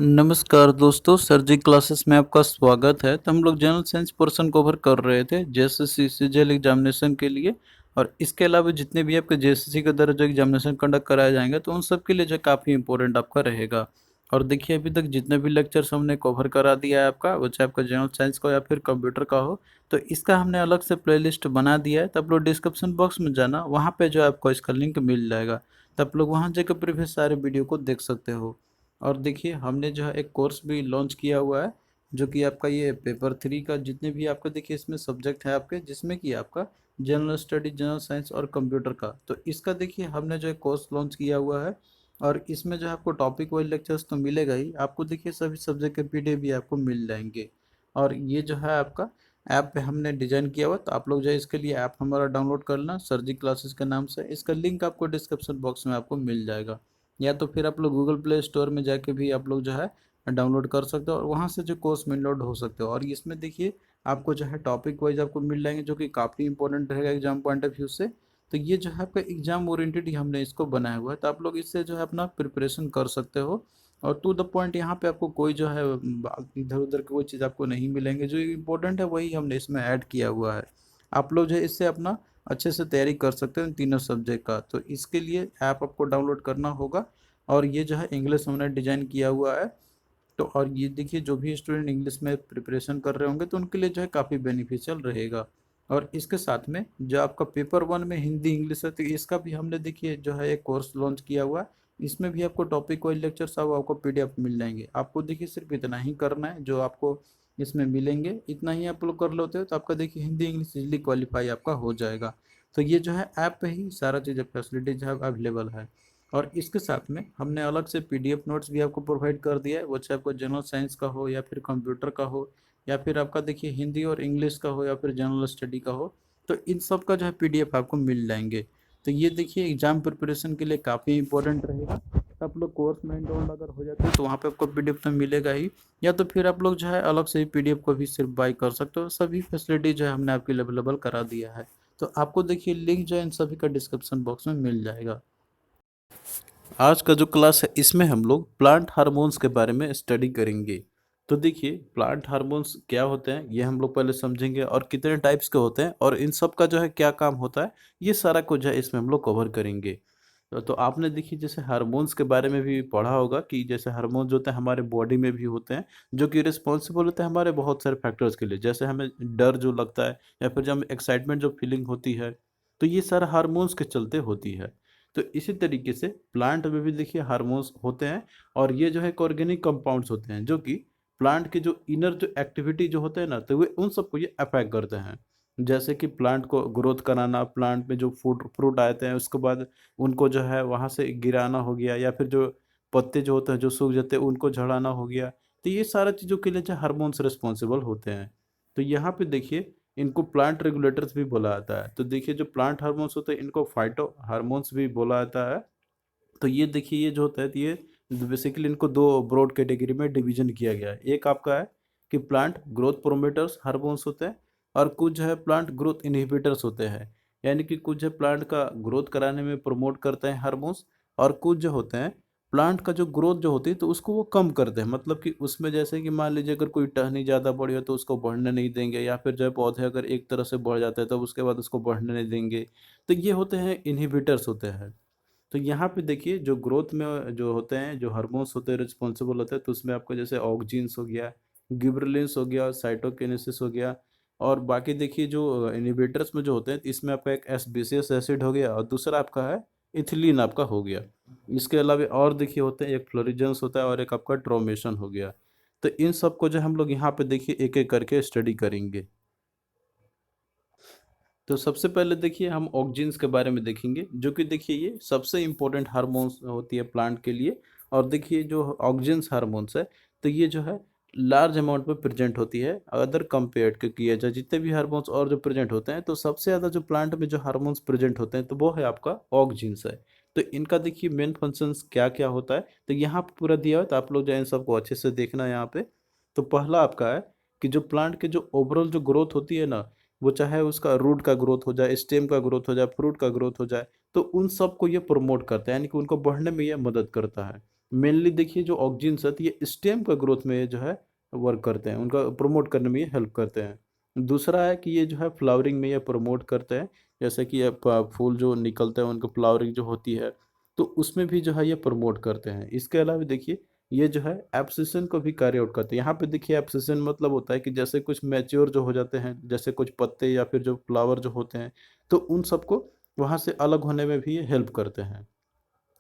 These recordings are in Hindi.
नमस्कार दोस्तों, सरजी क्लासेस में आपका स्वागत है। तो हम लोग जनरल साइंस पोर्शन कवर कर रहे थे जेएसएससी सीजीएल एग्जामिनेशन के लिए। और इसके अलावा जितने भी आपके जेएसएससी के द्वारा जो एग्जामिनेशन कंडक्ट कराया जाएंगे तो उन सब के लिए जो काफ़ी इंपॉर्टेंट आपका रहेगा। और देखिए अभी तक जितने भी लेक्चर्स हमने कवर करा दिया है आपका, वो चाहे आपका जनरल साइंस का हो या फिर कंप्यूटर का हो, तो इसका हमने अलग से प्लेलिस्ट बना दिया है। तो आप लोग डिस्क्रिप्शन बॉक्स में जाना, वहाँ पे जो है आपको इसका लिंक मिल जाएगा। तो आप लोग वहाँ जाकर प्रीवियस सारे वीडियो को देख सकते हो। और देखिए हमने जो है एक कोर्स भी लॉन्च किया हुआ है, जो कि आपका ये पेपर 3 का जितने भी आपका देखिए इसमें सब्जेक्ट है आपके, जिसमें कि आपका जनरल स्टडी, जनरल साइंस और कंप्यूटर का, तो इसका देखिए हमने जो है कोर्स लॉन्च किया हुआ है। और इसमें जो है आपको टॉपिक वाइज लेक्चर्स तो मिलेगा ही, आपको देखिए सभी सब्जेक्ट के पीडीएफ भी आपको मिल जाएंगे। और ये जो है आपका ऐप पे हमने डिजाइन किया हुआ, तो आप लोग जो है इसके लिए ऐप हमारा डाउनलोड कर लेना, सरजी क्लासेस के नाम से। इसका लिंक आपको डिस्क्रिप्शन बॉक्स में आपको मिल जाएगा, या तो फिर आप लोग गूगल प्ले स्टोर में जाके भी आप लोग जो है डाउनलोड कर सकते हो और वहाँ से जो कोर्स डाउनलोड हो सकते हो। और इसमें देखिए आपको जो है टॉपिक वाइज आपको मिल जाएंगे, जो कि काफ़ी इंपॉर्टेंट रहेगा एग्जाम पॉइंट ऑफ व्यू से। तो ये जो है आपका एग्जाम ओरिएंटेड ही हमने इसको बनाया हुआ है, तो आप लोग इससे जो है अपना प्रिपरेशन कर सकते हो। और टू द पॉइंट यहाँ पे आपको कोई जो है इधर उधर की कोई चीज़ आपको नहीं मिलेंगे, जो इम्पोर्टेंट है वही हमने इसमें ऐड किया हुआ है। आप लोग जो है इससे अपना अच्छे से तैयारी कर सकते हो इन तीनों सब्जेक्ट का। तो इसके लिए ऐप आपको डाउनलोड करना होगा। और ये जो है इंग्लिश हमने डिजाइन किया हुआ है। तो और ये देखिए जो भी स्टूडेंट इंग्लिश में प्रिपरेशन कर रहे होंगे तो उनके लिए जो है काफ़ी बेनिफिशियल रहेगा। और इसके साथ में जो आपका पेपर 1 में हिंदी इंग्लिश है, तो इसका भी हमने देखिए जो है एक कोर्स लॉन्च किया हुआ है। इसमें भी आपको टॉपिक वाइज लेक्चर्स आपको पीडीएफ मिल जाएंगे। आपको देखिए सिर्फ इतना ही करना है, जो आपको इसमें मिलेंगे इतना ही आप लोग कर लेते हो, तो आपका देखिए हिंदी इंग्लिश इजली क्वालिफाई आपका हो जाएगा। तो ये जो है ऐप पे ही सारा चीज़ फैसिलिटीज है अवेलेबल है। और इसके साथ में हमने अलग से पीडीएफ नोट्स भी आपको प्रोवाइड कर दिया है, वो चाहे आपको जनरल साइंस का हो या फिर कंप्यूटर का हो, या फिर आपका देखिए हिंदी और इंग्लिश का हो या फिर जनरल स्टडी का हो। तो इन सब का जो है पीडीएफ आपको मिल जाएंगे। तो ये देखिए एग्जाम प्रिपरेशन के लिए काफ़ी इंपॉर्टेंट रहेगा। तो आप लोग कोर्स में एनरोल अगर हो जाते हैं तो वहाँ पे आपको पीडीएफ तो मिलेगा ही, या तो फिर आप लोग जो है अलग से ही पीडीएफ को भी सिर्फ बाई कर सकते हो। सभी फैसिलिटी जो है हमने आपके लिए अवेलेबल करा दिया है। तो आपको देखिए लिंक जो है इन सभी का डिस्क्रिप्शन बॉक्स में मिल जाएगा। आज का जो क्लास है इसमें हम लोग प्लांट हार्मोन्स के बारे में स्टडी करेंगे। तो देखिए प्लांट हार्मोन्स क्या होते हैं ये हम लोग पहले समझेंगे, और कितने टाइप्स के होते हैं और इन सब का जो है क्या काम होता है, ये सारा कुछ है इसमें हम लोग कवर करेंगे। तो आपने देखिए जैसे हार्मोन्स के बारे में भी पढ़ा होगा कि जैसे हार्मोन्स होते हैं हमारे बॉडी में भी होते हैं, जो कि रिस्पॉन्सिबल होते हैं हमारे बहुत सारे फैक्टर्स के लिए। जैसे हमें डर जो लगता है या फिर जब हमें एक्साइटमेंट जो फीलिंग होती है, तो ये सारा हार्मोन्स के चलते होती है। तो इसी तरीके से प्लांट में भी देखिए हार्मोन्स होते हैं, और ये जो है ऑर्गेनिक कंपाउंड्स होते हैं, जो कि प्लांट के जो इनर जो एक्टिविटी जो होते हैं ना, तो वे उन सबको ये अफेक्ट करते हैं। जैसे कि प्लांट को ग्रोथ कराना, प्लांट में जो फूड फ्रूट आते हैं उसके बाद उनको जो है वहाँ से गिराना हो गया, या फिर जो पत्ते जो होते हैं जो सूख जाते हैं उनको झड़ाना हो गया। तो ये सारा चीज़ों के लिए जो हार्मोन्स रिस्पॉन्सिबल होते हैं। तो यहाँ पे देखिए इनको प्लांट रेगुलेटर्स भी बोला जाता है। तो देखिए जो प्लांट हार्मोन्स होते हैं इनको फाइटो हार्मोन्स भी बोला जाता है। तो ये देखिए ये जो होता है, तो ये बेसिकली इनको दो ब्रॉड कैटेगरी में डिवीजन किया गया है। एक आपका है कि प्लांट ग्रोथ प्रोमोटर्स हार्मोन्स होते हैं, और कुछ जो है प्लांट ग्रोथ इनहिबिटर्स होते हैं। यानी कि कुछ है प्लांट का ग्रोथ कराने में प्रमोट करते हैं हार्मोन्स, और कुछ जो होते हैं प्लांट का जो ग्रोथ जो होती है तो उसको वो कम करते हैं। मतलब कि उसमें जैसे कि मान लीजिए अगर कोई टहनी ज़्यादा बड़ी हो तो उसको बढ़ने नहीं देंगे, या फिर जो है पौधे अगर एक तरह से बढ़ जाते हैं तब उसके बाद उसको बढ़ने नहीं देंगे। तो ये होते हैं इनहिबिटर्स होते हैं। तो यहाँ पे देखिए जो ग्रोथ में जो होते हैं, जो हार्मोन्स होते हैं रिस्पॉन्सिबल होते हैं, तो उसमें आपको जैसे ऑक्जीन्स हो गया, गिबरेलिंस हो गया, साइटोकिनेसिस हो गया। और बाकी देखिए जो इनहिबिटर्स में जो होते हैं, इसमें आपका एक एस्बेसियस एसिड हो गया और दूसरा आपका है इथिलीन आपका हो गया। इसके अलावा और देखिए होते हैं, एक फ्लोरिजेंस होता है और एक आपका ट्रोमेशन हो गया। तो इन सब को जो हम लोग यहाँ पे देखिए एक एक करके स्टडी करेंगे। तो सबसे पहले देखिए हम ऑक्जीन्स के बारे में देखेंगे, जो कि देखिए ये सबसे इम्पोर्टेंट हार्मोन्स होती है प्लांट के लिए। और देखिए जो ऑक्जीन्स हार्मोन्स है, तो ये जो है लार्ज अमाउंट में प्रेजेंट होती है अदर कंपेयर के किया जाए जितने भी हार्मोन्स और जो प्रेजेंट होते हैं, तो सबसे ज़्यादा जो प्लांट में जो हार्मोन्स प्रेजेंट होते हैं तो वो है आपका ऑक्जीन्स है। तो इनका देखिए मेन फंक्शंस क्या क्या होता है, तो यहाँ पे पूरा दिया हुआ है, तो आप लोग जो है इन सबको अच्छे से देखना है यहाँ पे। तो पहला आपका है कि जो प्लांट के जो ओवरऑल जो ग्रोथ होती है ना, वो चाहे उसका रूट का ग्रोथ हो जाए, स्टेम का ग्रोथ हो जाए, फ्रूट का ग्रोथ हो जाए, तो उन सब को ये प्रमोट करता है, यानी कि उनको बढ़ने में ये मदद करता है। मेनली देखिए जो ऑक्जिन्स है तो ये स्टेम का ग्रोथ में जो है वर्क करते हैं, उनका प्रमोट करने में ये हेल्प करते हैं। दूसरा है कि ये जो है फ्लावरिंग में ये प्रमोट करते हैं, जैसे कि ये फूल जो निकलते हैं उनका फ्लावरिंग जो होती है तो उसमें भी जो है ये प्रमोट करते हैं। इसके अलावा देखिए ये जो है एब्सिशन को भी कैरी आउट करते हैं। यहाँ पे देखिए एब्सिशन मतलब होता है कि जैसे कुछ मैच्योर जो हो जाते हैं, जैसे कुछ पत्ते या फिर जो फ्लावर जो होते हैं तो उन सबको वहाँ से अलग होने में भी ये हेल्प करते हैं।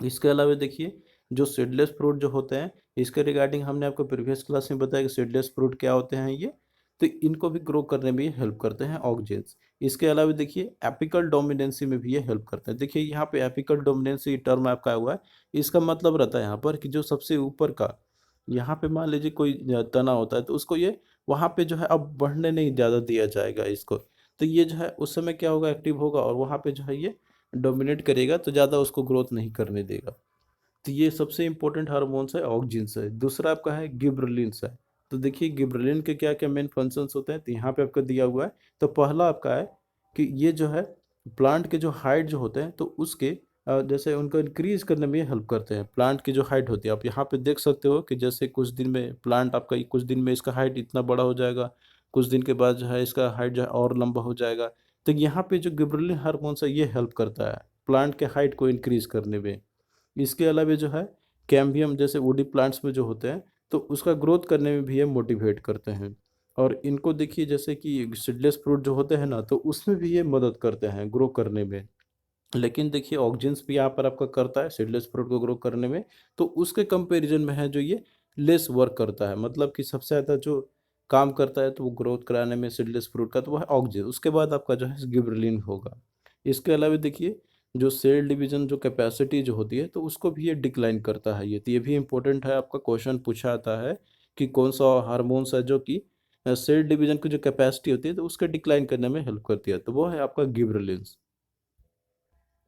इसके अलावा देखिए जो सीडलेस फ्रूट जो होते हैं, इसके रिगार्डिंग हमने आपको प्रीवियस क्लास में बताया कि सीडलेस फ्रूट क्या होते हैं ये, तो इनको भी ग्रो करने में ये हेल्प करते हैं ऑक्जेन्स। इसके अलावा देखिए एपिकल डोमिनेंसी में भी ये हेल्प करते हैं। देखिए यहाँ पे एपिकल डोमिनेंसी टर्म आपका हुआ है, इसका मतलब रहता है यहाँ पर कि जो सबसे ऊपर का, यहाँ पे मान लीजिए कोई तना होता है तो उसको ये वहाँ पे जो है अब बढ़ने नहीं ज़्यादा दिया जाएगा इसको, तो ये जो है उस समय क्या होगा, एक्टिव होगा और वहाँ पे जो है ये डोमिनेट करेगा तो ज़्यादा उसको ग्रोथ नहीं करने देगा। तो ये सबसे इंपॉर्टेंट हार्मोन्स है ऑक्जिन्स है। दूसरा आपका है गिबरेलिन्स है। तो देखिए गिबरेलिन के क्या क्या मेन फंक्शंस होते हैं, तो यहाँ पे आपका दिया हुआ है। तो पहला आपका है कि ये जो है प्लांट के जो हाइट जो होते हैं तो उसके जैसे उनको इंक्रीज करने में हेल्प करते हैं। प्लांट की जो हाइट होती है आप यहाँ पे देख सकते हो कि जैसे कुछ दिन में प्लांट आपका कुछ दिन में इसका हाइट इतना बड़ा हो जाएगा, कुछ दिन के बाद जो है इसका हाइट जो है और लंबा हो जाएगा। तो यहाँ पे जो गिबरेलिन हार्मोन्स है ये हेल्प करता है प्लांट के हाइट को इंक्रीज करने में। इसके अलावा जो है कैम्बियम जैसे वुडी प्लांट्स में जो होते हैं तो उसका ग्रोथ करने में भी ये मोटिवेट करते हैं। और इनको देखिए जैसे कि सीडलेस फ्रूट जो होते हैं ना तो उसमें भी ये मदद करते हैं ग्रो करने में। लेकिन देखिए ऑक्जिन्स भी यहाँ पर आपका करता है सीडलेस फ्रूट को ग्रो करने में, तो उसके कंपैरिजन में है जो ये लेस वर्क करता है, मतलब कि सबसे ज़्यादा जो काम करता है तो वो ग्रोथ कराने में सीडलेस फ्रूट का तो वो है ऑक्जिन, उसके बाद आपका जो है गिबरेलिन होगा। इसके अलावा देखिए जो सेल डिवीजन जो कैपेसिटी जो होती है तो उसको भी ये डिक्लाइन करता है। ये तो ये भी इंपॉर्टेंट है, आपका क्वेश्चन पूछा आता है कि कौन सा हार्मोन्स है जो कि सेल डिवीजन की जो कैपेसिटी होती है तो उसके डिक्लाइन करने में हेल्प करती है, तो वो है आपका गिबरेलिन्स।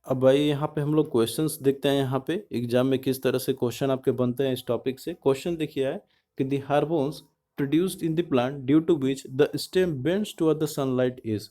अब भाई यहाँ पे हम लोग क्वेश्चंस देखते हैं, यहाँ पे एग्जाम में किस तरह से क्वेश्चन आपके बनते हैं इस टॉपिक से। क्वेश्चन देखिए है कि the hormones produced in the plant due to which the stem bends toward the sunlight is,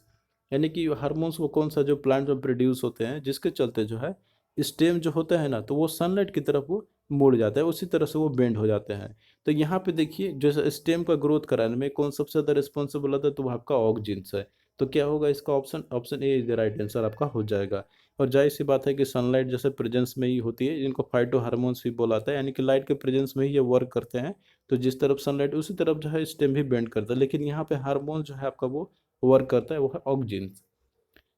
यानी कि हार्मोन्स वो कौन सा जो प्लांट में प्रोड्यूस होते हैं जिसके चलते जो है स्टेम जो होता है ना तो वो सनलाइट की तरफ वो मुड़ जाता है, उसी तरह से वो बेंड हो जाते हैं। तो यहाँ पे देखिए जैसे स्टेम का ग्रोथ कराने में कौन सबसे ज़्यादा रिस्पॉन्सिबल होता है तो वो आपका ऑक्जिन्स है। तो क्या होगा इसका option, option A is the right answer आपका हो जाएगा। और जाहिर सी बात है कि सनलाइट जैसे प्रेजेंस में ही होती है, जिनको फाइटो हार्मोन्स भी बोला जाता है, यानी कि लाइट के प्रेजेंस में ही ये वर्क करते हैं। तो जिस तरफ सनलाइट उसी तरफ जो है स्टेम भी बेंड करता है, लेकिन यहाँ पे हार्मोन जो है आपका वो वर्क करता है वो है ऑक्जिन्स।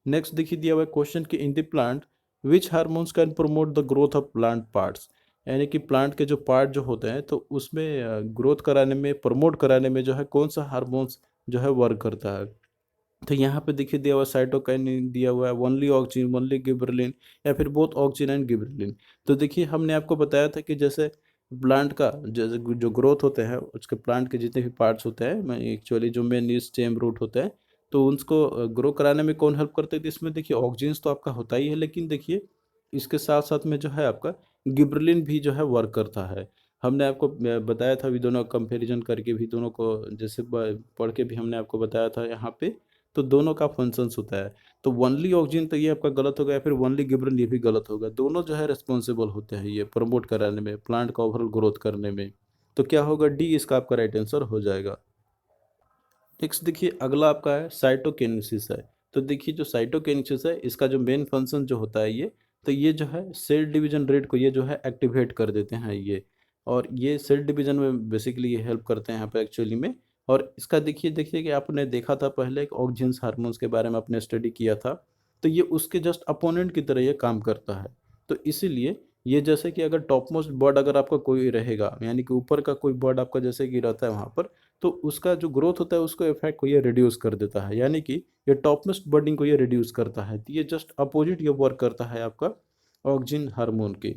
नेक्स्ट देखिए दिया हुआ है क्वेश्चन कि इन the plant which hormones can promote the growth of plant parts, यानी कि प्लांट के जो पार्ट जो होते हैं तो उसमें ग्रोथ कराने में प्रमोट कराने में जो है कौन सा हार्मोन्स जो है वर्क करता है। तो यहाँ पे देखिए दिया हुआ साइटोकाइनिन दिया हुआ है, ओनली ऑक्सिन ओनली गिबरेलिन या फिर बोथ ऑक्सिन एंड गिबरेलिन। तो देखिए हमने आपको बताया था कि जैसे प्लांट का जैसे जो ग्रोथ होते हैं उसके प्लांट के जितने भी पार्ट्स होते हैं मैं एक्चुअली जो मेन स्टेम रूट होता है तो उनको ग्रो कराने में कौन हेल्प करते हैं, तो इसमें देखिए ऑक्सिन्स तो आपका होता ही है, लेकिन देखिए इसके साथ साथ में जो है आपका गिबरेलिन भी जो है वर्क करता है। हमने आपको बताया था, भी दोनों कंपैरिजन करके भी दोनों को जैसे पढ़ के भी हमने आपको बताया था यहाँ पे, तो दोनों का फंक्शंस होता है। तो वनली ऑक्सिन तो ये आपका गलत होगा, या फिर वनली गिबरन ये भी गलत होगा, दोनों जो है रिस्पॉन्सिबल होते हैं ये प्रमोट कराने में, प्लांट का ओवरऑल ग्रोथ करने में। तो क्या होगा, डी इसका आपका राइट आंसर हो जाएगा। नेक्स्ट देखिए अगला आपका है साइटोकिनेसिस है। तो देखिए जो साइटोकिनेसिस है इसका जो मेन फंक्शन जो होता है ये, तो ये जो है सेल डिवीजन रेट को ये जो है एक्टिवेट कर देते हैं ये, और ये सेल डिवीजन में बेसिकली ये हेल्प करते हैं यहाँ पे एक्चुअली में। और इसका देखिए देखिए कि आपने देखा था पहले एक ऑक्जिन्स हार्मोन्स के बारे में आपने स्टडी किया था, तो ये उसके जस्ट अपोनेंट की तरह ये काम करता है। तो इसीलिए ये जैसे कि अगर टॉप मोस्ट बर्ड अगर आपका कोई रहेगा, यानी कि ऊपर का कोई बर्ड आपका जैसे कि रहता है वहाँ पर, तो उसका जो ग्रोथ होता है उसको इफेक्ट को ये रिड्यूस कर देता है, यानी कि ये टॉपमोस्ट बर्डिंग को ये रिड्यूस करता है। तो ये जस्ट अपोजिट ये वर्क करता है आपका ऑक्जिन हार्मोन के।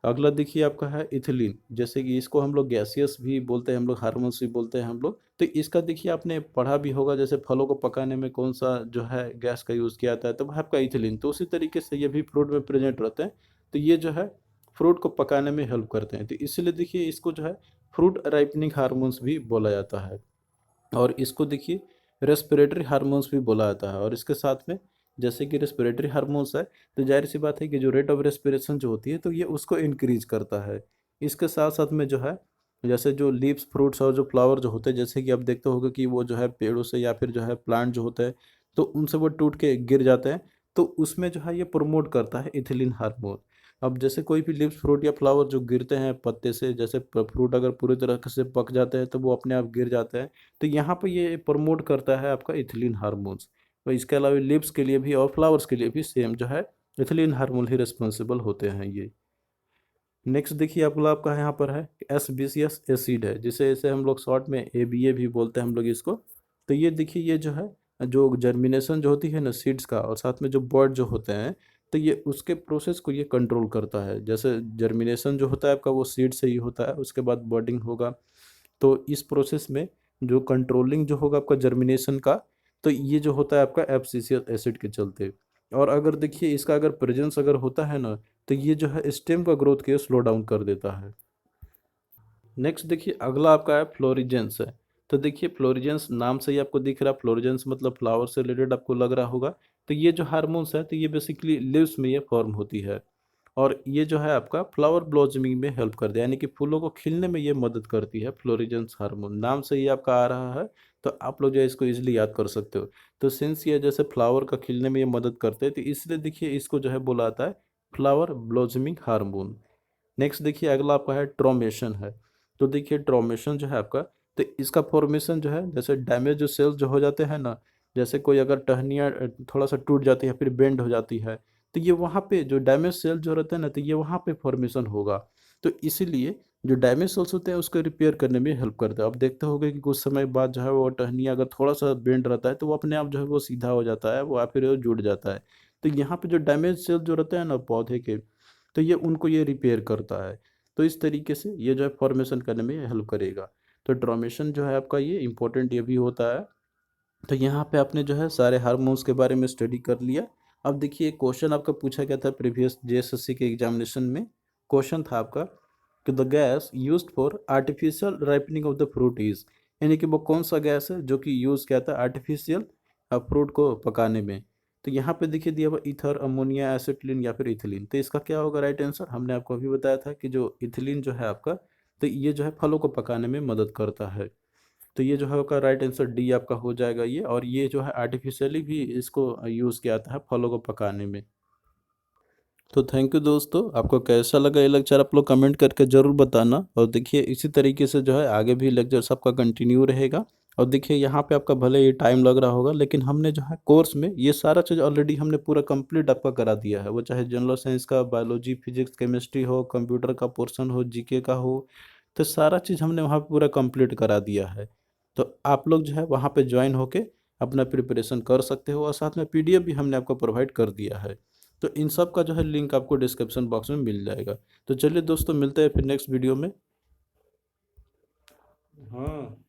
अगला देखिए आपका है इथिलीन, जैसे कि इसको हम लोग गैसियस भी बोलते हैं, हम लोग हार्मोन्स भी बोलते हैं हम लोग। तो इसका देखिए आपने पढ़ा भी होगा, जैसे फलों को पकाने में कौन सा जो है गैस का यूज़ किया जाता है, तो वह आपका इथिलीन। तो उसी तरीके से ये भी फ्रूट में प्रेजेंट रहते हैं, तो ये जो है फ्रूट को पकाने में हेल्प करते हैं। तो इसलिए देखिए इसको जो है फ्रूट राइपनिंग हार्मोन्स भी बोला जाता है। और इसको देखिए रेस्पिरेटरी हार्मोन्स भी बोला जाता है। और इसके साथ में जैसे कि रेस्पिरेटरी हार्मोन्स है तो जाहिर सी बात है कि जो रेट ऑफ रेस्पिरेशन जो होती है तो ये उसको इंक्रीज करता है। इसके साथ साथ में जो है जैसे जो लीव्स फ्रूट्स और जो फ्लावर जो होते हैं, जैसे कि आप देखते होगे कि वो जो है पेड़ों से या फिर जो है प्लांट जो होते हैं तो उनसे वो टूट के गिर जाते हैं, तो उसमें जो है ये प्रमोट करता है इथिलीन हार्मोन। अब जैसे कोई भी लीव्स फ्रूट या फ्लावर जो गिरते हैं पत्ते से, जैसे फ्रूट अगर पूरी तरह से पक जाते हैं तो वो अपने आप गिर जाते हैं, तो यहाँ पे ये प्रमोट करता है आपका इथिलीन हार्मोन्स। तो इसके अलावा लीव्स के लिए भी और फ्लावर्स के लिए भी सेम जो है इथिलीन हार्मोन ही रिस्पॉन्सिबल होते हैं ये। नेक्स्ट देखिए आपका यहाँ पर है एसबीसीएस एसिड है, जिसे इसे हम लोग शॉर्ट में एबीए भी बोलते हैं हम लोग इसको। तो ये देखिए ये जो है जो जर्मिनेशन जो होती है ना सीड्स का, और साथ में जो बर्ड जो होते हैं, तो ये उसके प्रोसेस को ये कंट्रोल करता है। जैसे जर्मिनेशन जो होता है आपका वो सीड से ही होता है, उसके बाद बर्डिंग होगा। तो इस प्रोसेस में जो कंट्रोलिंग जो होगा आपका जर्मिनेशन का, तो ये जो होता है आपका एफसीसीएल एसिड के चलते। और अगर देखिए इसका अगर प्रेजेंस अगर होता है ना, तो ये जो है स्टेम का ग्रोथ के स्लो डाउन कर देता है। नेक्स्ट देखिए अगला आपका है फ्लोरिजेंस है। तो देखिए फ्लोरिजेंस नाम से ही आपको दिख रहा है, फ्लोरिजेंस मतलब फ्लावर से रिलेटेड आपको लग रहा होगा। तो ये जो हार्मोन्स है तो ये बेसिकली लीव्स में ये फॉर्म होती है, और ये जो है आपका फ्लावर ब्लॉसमिंग में हेल्प कर दिया, यानी कि फूलों को खिलने में ये मदद करती है। फ्लोरिजेंस हार्मोन नाम से ही आपका आ रहा है, तो आप लोग जो है इसको इजीली याद कर सकते हो। तो सिंस ये जैसे फ्लावर का खिलने में ये मदद करते हैं, तो इसलिए देखिए इसको जो है बोला जाता है फ्लावर ब्लॉसमिंग हार्मोन। नेक्स्ट देखिए अगला आपका है ट्रोमेशन है। तो देखिए ट्रोमेशन जो है आपका, तो इसका फॉर्मेशन जो है जैसे डैमेज जो सेल्स जो हो जाते हैं ना, जैसे कोई अगर टहनियाँ थोड़ा सा टूट जाती है फिर बेंड हो जाती है, तो ये वहाँ पे जो डैमेज सेल जो रहते हैं ना, तो ये वहाँ पे फॉर्मेशन होगा। तो इसीलिए जो डैमेज सेल्स होते हैं उसको रिपेयर करने में हेल्प करता है। आप देखते होंगे कि कुछ समय बाद जो है वो टहनियाँ अगर थोड़ा सा बेंड रहता है तो वो अपने आप जो है वो सीधा हो जाता है, वो या फिर वो जुड़ जाता है। तो यहाँ पे जो डैमेज सेल जो रहते हैं ना पौधे के, तो ये उनको ये रिपेयर करता है। तो इस तरीके से ये जो है फॉर्मेशन करने में हेल्प करेगा। तो ट्रांसमिशन जो है आपका ये इंपॉर्टेंट ये भी होता है। तो यहाँ पे आपने जो है सारे हार्मोन्स के बारे में स्टडी कर लिया। अब देखिए क्वेश्चन आपका पूछा गया था प्रीवियस जेएसएससी के एग्जामिनेशन में। क्वेश्चन था आपका कि the gas used for artificial ripening of the fruit is, यानी कि वो कौन सा गैस है जो कि यूज़ किया था आर्टिफिशियल फ्रूट को पकाने में। तो यहाँ पे देखिए दिया हुआ ईथर, अमोनिया, एसिटिलीन या फिर इथिलीन। तो इसका क्या होगा राइट आंसर, हमने आपको अभी बताया था कि जो इथिलीन जो है आपका, तो ये जो है फलों को पकाने में मदद करता है। तो ये जो है आपका राइट आंसर डी आपका हो जाएगा ये। और ये जो है आर्टिफिशियली भी इसको यूज़ किया जाता है फलों को पकाने में। तो थैंक यू दोस्तों, आपको कैसा लगा ये लेक्चर आप लोग कमेंट करके ज़रूर बताना। और देखिए इसी तरीके से जो है आगे भी लेक्चर सबका कंटिन्यू रहेगा। और देखिए यहाँ पे आपका भले ही टाइम लग रहा होगा, लेकिन हमने जो है कोर्स में ये सारा चीज़ ऑलरेडी हमने पूरा कंप्लीट आपका करा दिया है। वो चाहे जनरल साइंस का, बायोलॉजी, फिजिक्स, केमिस्ट्री हो, कंप्यूटर का पोर्शन हो, जीके का हो, तो सारा चीज़ हमने वहाँ पे पूरा कंप्लीट करा दिया है। तो आप लोग जो है वहाँ पे ज्वाइन होके अपना प्रिपरेशन कर सकते हो, और साथ में पीडीएफ भी हमने आपको प्रोवाइड कर दिया है। तो इन सब का जो है लिंक आपको डिस्क्रिप्शन बॉक्स में मिल जाएगा। तो चलिए दोस्तों मिलते हैं फिर नेक्स्ट वीडियो में। हाँ।